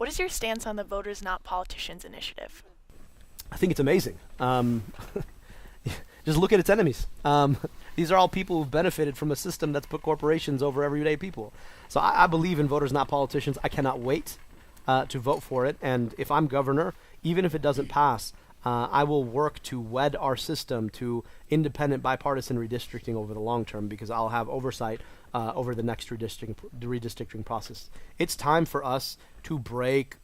What is your stance on the Voters Not Politicians initiative? I think it's amazing. Just look at its enemies. These are all people who've benefited from a system that's put corporations over everyday people. So I believe in voters, not politicians. I cannot wait to vote for it. And if I'm governor, even if it doesn't pass, I will work to wed our system to independent bipartisan redistricting over the long term, because I'll have oversight over the next redistricting process. It's time for us to break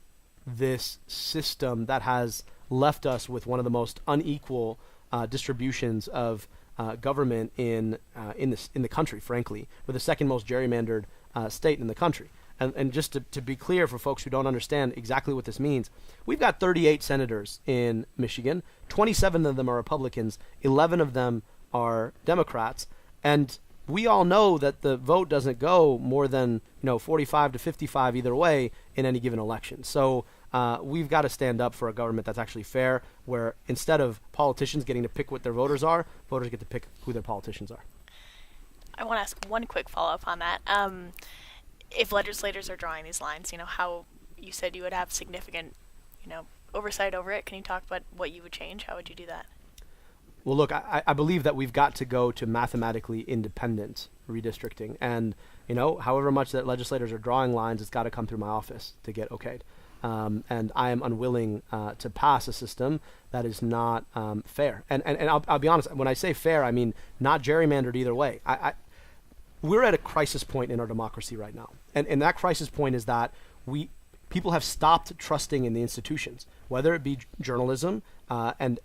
this system that has left us with one of the most unequal distributions of government in the country. Frankly, we're the second most gerrymandered state in the country. And just to be clear for folks who don't understand exactly what this means, we've got 38 senators in Michigan. 27 of them are Republicans. 11 of them are Democrats. And we all know that the vote doesn't go more than 45 to 55 either way in any given election. So we've got to stand up for a government that's actually fair, where instead of politicians getting to pick what their voters are, voters get to pick who their politicians are. I want to ask one quick follow-up on that. If legislators are drawing these lines, how you said you would have significant, oversight over it. Can you talk about what you would change? How would you do that? Well, look, I believe that we've got to go to mathematically independent redistricting. And, however much that legislators are drawing lines, it's got to come through my office to get okayed. And I am unwilling to pass a system that is not fair. And I'll be honest, when I say fair, I mean not gerrymandered either way. We're at a crisis point in our democracy right now. And that crisis point is that people have stopped trusting in the institutions, whether it be journalism and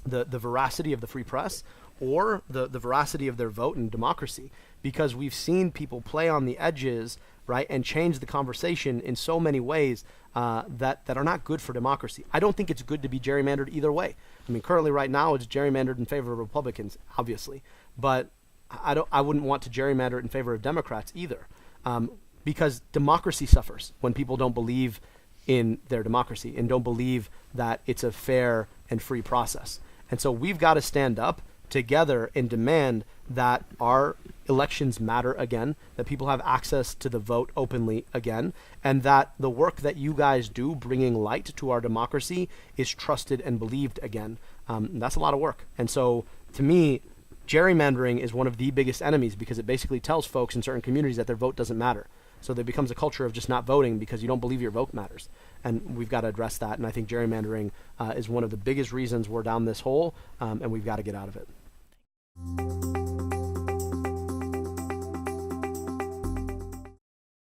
the veracity of the free press, or the veracity of their vote in democracy, because we've seen people play on the edges, right, and change the conversation in so many ways that are not good for democracy. I don't think it's good to be gerrymandered either way. I mean, currently right now it's gerrymandered in favor of Republicans, obviously, but I wouldn't want to gerrymander it in favor of Democrats either, because democracy suffers when people don't believe in their democracy and don't believe that it's a fair and free process. And so we've got to stand up together and demand that our elections matter again, that people have access to the vote openly again, and that the work that you guys do bringing light to our democracy is trusted and believed again. That's a lot of work. And so to me, gerrymandering is one of the biggest enemies, because it basically tells folks in certain communities that their vote doesn't matter. So there becomes a culture of just not voting because you don't believe your vote matters. And we've got to address that. And I think gerrymandering is one of the biggest reasons we're down this hole, and we've got to get out of it.